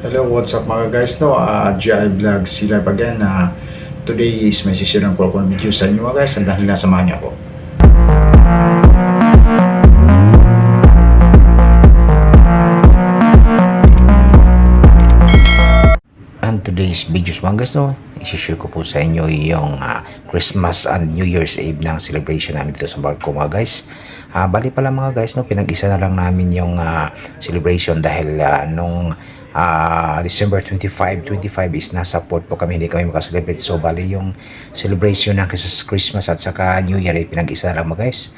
Hello, what's up mga guys? No, GI Vlog sila again. Today is may sisirang ko akong video sa inyo mga guys. And dahil nasamahan niyo ako. And today's videos mga guys, no, isi-share ko po sa inyo yung Christmas and New Year's Eve ng celebration namin dito sa barko mga guys. Bali pala mga guys, no, pinag-isa na lang namin yung celebration dahil nung December 25 is nasa port po kami, hindi kami makaselebrate. So bali yung celebration ng Christmas at saka New Year ay pinag-isa na lang mga guys.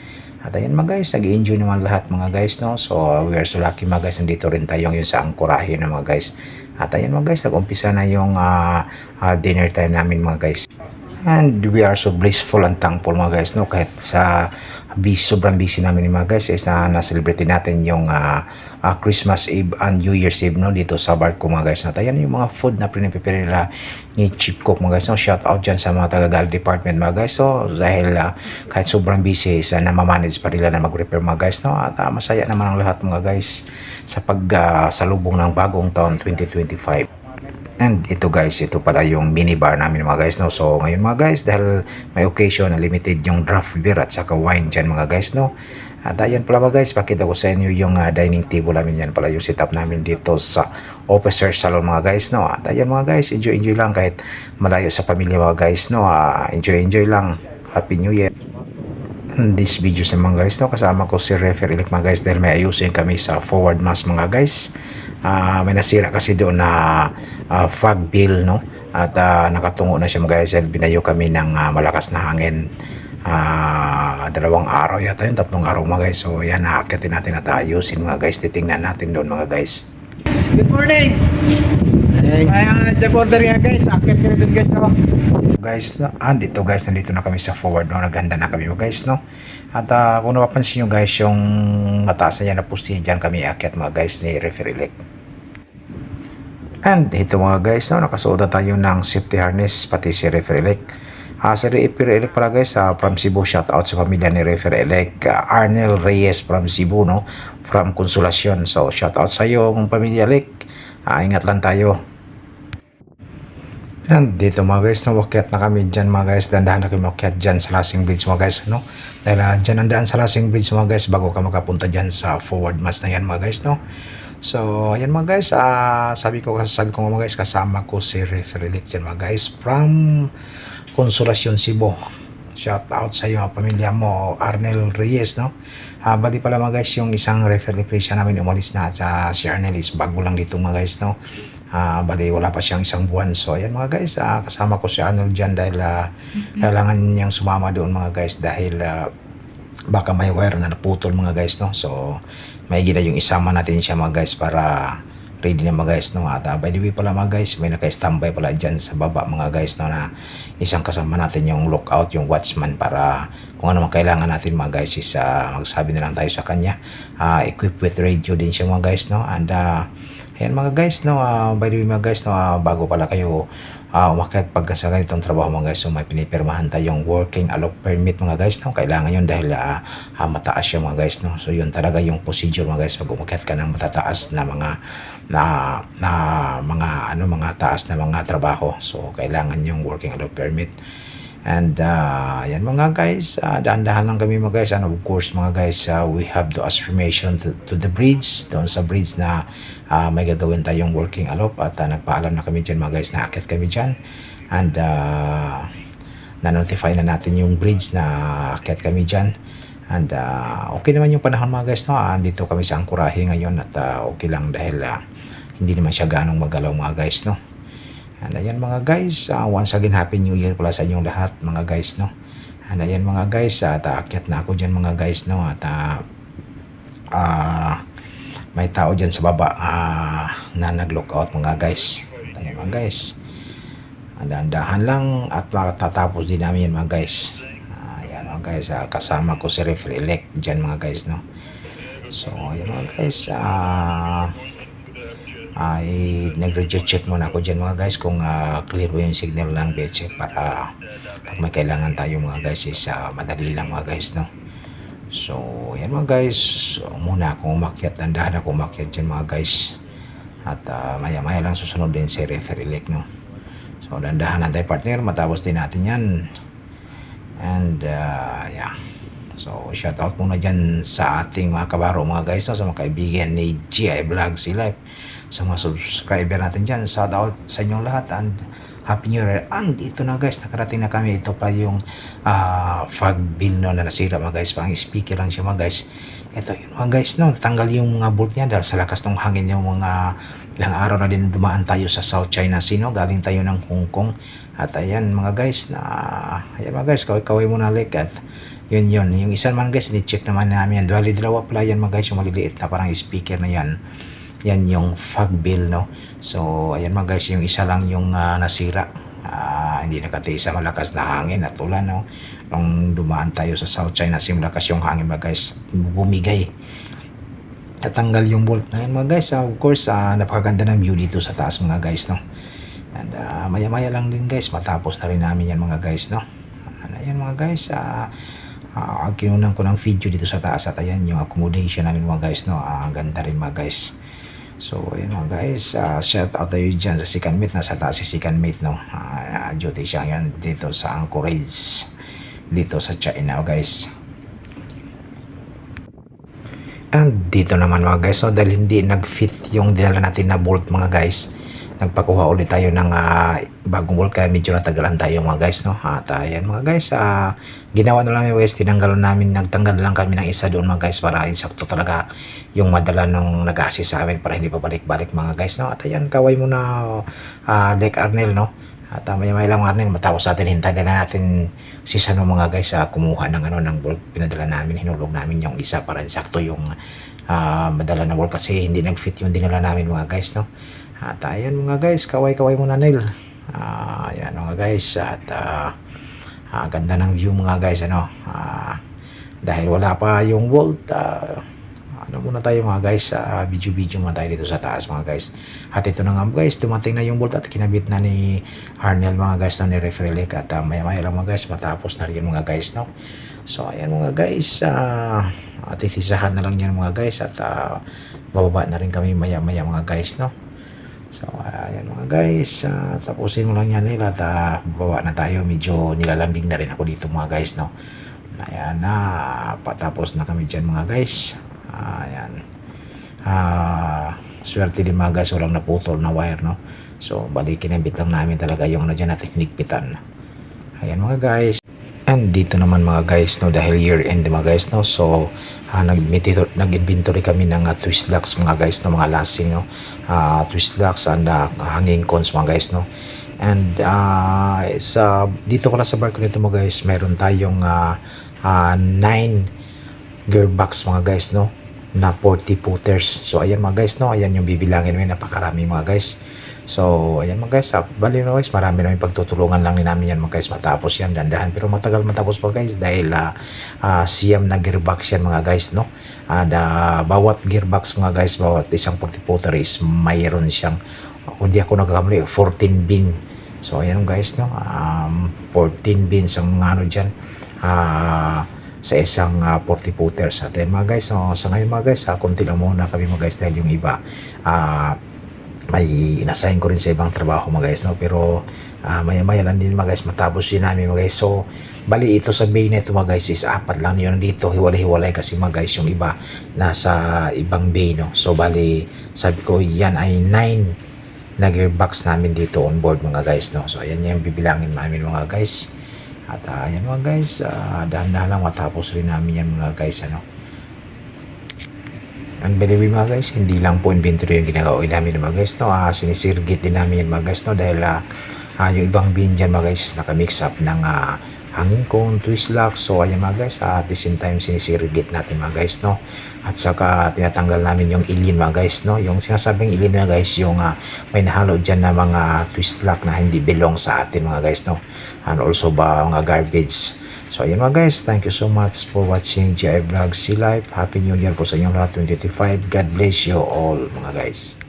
At ayan mga guys, nag-enjoy naman lahat mga guys, no? So we are so lucky mga guys, nandito rin tayo yun sa angkorahe na mga guys. At ayan mga guys, nag-umpisa na yung dinner time namin mga guys. And we are so blissful and thankful mga guys, no, kahit sa sobrang busy namin mga guys is na-celebrate natin yung Christmas Eve and New Year's Eve, no, dito sa barko mga guys. At ayan yung mga food na pinipipili nila ni Chief Cook mga guys, no. Shout out dyan sa mga taga-gal department mga guys. So dahil kahit sobrang busy is namamanage pa nila na mag-repair mga guys, no. At masaya naman ang lahat mga guys sa salubong ng bagong taon 2025. And ito guys, ito pala yung minibar namin mga guys, no. So ngayon mga guys, dahil may occasion na limited yung draft beer at saka wine dyan mga guys, no. At ayan pala mga guys, pakita ko sa inyo yung dining table namin. Yan pala yung setup namin dito sa officer salon mga guys, no. At ayan mga guys, enjoy lang kahit malayo sa pamilya mga guys, no. Enjoy lang. Happy New Year. This video sa mga guys, no, kasama ko si Refer Elect mga guys dahil may ayusin kami sa forward mass mga guys. May nasira kasi doon na fog bill, no, at nakatungo na siya mga guys dahil binayo kami ng malakas na hangin. 2 araw yata yun, 3 araw mga guys. So yan, naakyatin natin at ayusin mga guys, titingnan natin doon mga guys. Good morning! Ay, check order nga guys, akit ka rin guys ako. Guys, no, dito guys, nandito na kami sa forward, no, naghanda na kami mga guys, no. At kung napapansin nyo guys, yung mataas na yan na pusti dyan kami akyat mga guys ni Refer Elect. And ito mga guys, no, nakasuot na tayo ng safety harness pati si Refer Elect. Sa Refer Elect pala guys, from Cebu, shout out sa pamilya ni Refer Elect, Arnel Reyes from Cebu, no, from Consolacion. So shout out sa iyo mga pamilya Elect. Ingat lang tayo. And dito mga guys, no, wakyat na kami dyan mga guys. Dandahan na kami wakyat dyan sa Lasing Bridge mga guys, no. Dahil dyan ang daan sa Lasing Bridge mga guys bago ka makapunta dyan sa forward mass na yan mga guys, no. So ayan mga guys, sabi ko mga guys, kasama ko si Refer Elect dyan mga guys from Consolacion, Cebu. Shout out sa iyo pamilya mo, Arnel Reyes, no. Bali pala mga guys, yung isang Refer Elect namin umalis na at si Arnel is bago lang dito mga guys, no. Bali wala pa siyang 1 buwan. So ayan mga guys, kasama ko si Arnold dyan dahil kailangan niyang sumama doon mga guys dahil baka may wire na naputol mga guys, no. So may gina yung isama natin siya mga guys para ready na mga guys, no. At by the way pala mga guys, may naka-standby pala dyan sa baba mga guys, no, na isang kasama natin yung lookout, yung watchman, para kung ano man kailangan natin mga guys is magsabi na lang tayo sa kanya. Equipped with radio din siya mga guys, no. And ayan mga guys, no, by the way mga guys, no, bago pala kayo umakyat pag sa ganitong trabaho mga guys, so may pinipirmahan tayong working alok permit mga guys, no. Kailangan yun dahil mataas yung mga guys, no. So yun talaga yung procedure mga guys pag umakyat ka ng matataas na mga taas na mga trabaho. So kailangan yung working alok permit. And yan mga guys, dahan-dahan lang kami mga guys. And of course mga guys, we have the affirmation to the bridge, doon sa bridge na may gagawin tayong working alop. At nagpaalam na kami dyan mga guys, naakit kami dyan. And na-notify na natin yung bridge na akit kami dyan. And okay naman yung panahon mga guys, no. Dito kami sa angkorahe ngayon at okay lang dahil hindi naman siya ganong magalaw mga guys, no. And ayan mga guys, once again Happy New Year pala sa inyong lahat mga guys, no. And ayan mga guys, aakyat na ako dyan mga guys, no. At may tao dyan sa baba na nag-lookout mga guys. At ayan mga guys, dahan-dahan lang at matatapos din namin yan mga guys. Ayan mga guys, kasama ko si Refer Elect dyan mga guys, no. So ayan mga guys, ay nag-reject muna ako dyan mga guys kung clear ba yung signal ng BHF para pag may kailangan tayo mga guys is madali lang mga guys, no. So yan mga guys, muna akong umakyat, dandahan ako umakyat dyan mga guys. At maya-maya lang susunod din si referee elect, no. So dandahan tayo partner, matapos din natin yan. And yeah. So shout out muna dyan sa ating mga kabaro mga guys, no? Sa mga kaibigan ni GI Vlog Si Life, sa mga subscriber natin dyan, shout out sa inyong lahat and Happy New Year. And ito na guys, nakarating na kami. Ito pa yung fog bill, no, na nasira mga guys. Pang speaker lang siya mga guys. Ito yun mga guys, no, tanggal yung mga bolt niya dahil sa lakas ng hangin. Yung mga ilang araw na din dumaan tayo sa South China Sea, no? Galing tayo ng Hong Kong. At ayan mga guys, ayan mga guys, kaway-kaway muna like at yun. Yung isa naman guys, ni-check naman namin yan. Dalawa pala yan mga guys, yung maliliit na parang speaker na yan. Yan yung fog bill, no. So ayan mga guys, yung isa lang yung nasira. Hindi nakatiis sa malakas na hangin at ulan, no. Nung dumaan tayo sa South China Sea, malakas yung hangin mga guys, bumigay. Natanggal yung bolt na yan mga guys. Of course, napakaganda ng view dito sa taas mga guys, no. And maya-maya lang din guys, matapos na rin namin yan mga guys, no. Ayan mga guys, kinunan ko ng video dito sa taas at ayan yung accommodation namin mga guys, no. Ang ganda rin mga guys. So ayan mga guys, shout out tayo dyan sa second mate. Nasa taas si second mate, no. Duty siya yan dito sa Anchorage dito sa China guys. And dito naman mga guys, so dahil hindi nag-fit yung dinala natin na bolt mga guys, nagpakuha ulit tayo ng bagong bolt, kaya medyo natagalan tayo mga guys, no. At ayan mga guys, ginawa na lang mga guys, nagtanggal na lang kami ng isa doon mga guys para insakto talaga yung madala nung nag-assist sa amin para hindi pa balik-balik mga guys, no. At ayan, kaway muna Dek Arnel, no. At maya-maya lang mga Arnel, matapos natin, hintayin na natin si Sano mga guys, kumuha ng ng bolt pinadala namin, hinulog namin yung isa para insakto yung madala na bolt kasi hindi nag-fit yung dinala namin mga guys, no. At ayan mga guys, kaway-kaway muna Neil. Ayan mga guys, at ganda ng view mga guys, ano. Dahil wala pa yung bolt, muna tayo mga guys, video muna tayo dito sa taas mga guys. At ito na nga guys, dumating na yung bolt at kinabit na ni Arnel mga guys, na ni Refrelec. At maya-maya lang mga guys, matapos na rin mga guys, no. So ayan mga guys, titisahan na lang yan mga guys, at bababa na rin kami maya-maya mga guys, no. So ayan mga guys, tapusin mo lang yan nila at bababa na tayo. Medyo nilalambing na rin ako dito mga guys, no. Ayan na, patapos na kami dyan mga guys. Ayan, swerte din mga guys, walang naputol na wire, no. So bali kinabit lang namin talaga yung dyan natin hinigpitan. Ayan mga guys. And dito naman mga guys, no, dahil year end mga guys, no. So nag-inventory kami ng twist locks mga guys, no, mga lasing, no. Twist locks and hanging cones mga guys, no. And dito pala sa barko nito mga guys, meron tayong 9 gearbox mga guys, no, na 40 footers. So ayan mga guys, no, ayan yung bibilangin namin, napakarami mga guys. So ayan mga guys, bali na guys, marami namin pagtutulungan lang din namin yan mga guys, matapos yan dandahan, pero matagal matapos pa guys dahil siyam na gearbox yan mga guys, no. Bawat gearbox mga guys, bawat isang 40 footer is mayroon siyang, hindi ako nagkakamali, 14 bin. So ayan guys, no, 14 bins ang dyan sa isang 40 footers. At mga guys, so, sa ngayon mga guys, konti lang muna kami mga guys dahil yung iba may inasign ko rin sa ibang trabaho mga guys, no. Pero maya-maya lang din mga guys, matapos din namin mga guys. So bali ito sa bay na ito mga guys is 4 lang yun dito, hiwalay-hiwalay kasi mga guys yung iba nasa ibang bay, no. So bali sabi ko yan ay 9 na gearbox namin dito on board mga guys, no. So ayan yung bibilangin namin mga guys. At ayan mga guys, dahan-dahan lang matapos rin namin yan mga guys, ano. And by the way mga guys, hindi lang po inventory yung ginagawa namin mga guys, no. Sinisirgit din namin yan mga guys, no, dahil yung ibang bin dyan mga guys is nakamix up ng hanging cone, twist lock. So ayan mga guys, at the same time sinisirgit natin mga guys, no. At saka tinatanggal namin yung ilin mga guys, no. Yung sinasabing ilin mga guys, yung may nahalo dyan na mga twist lock na hindi belong sa atin mga guys, no. And also mga garbage. So ayan mga guys, thank you so much for watching GI Vlog Si Life. Happy New Year po sa inyong lahat 2025. God bless you all mga guys.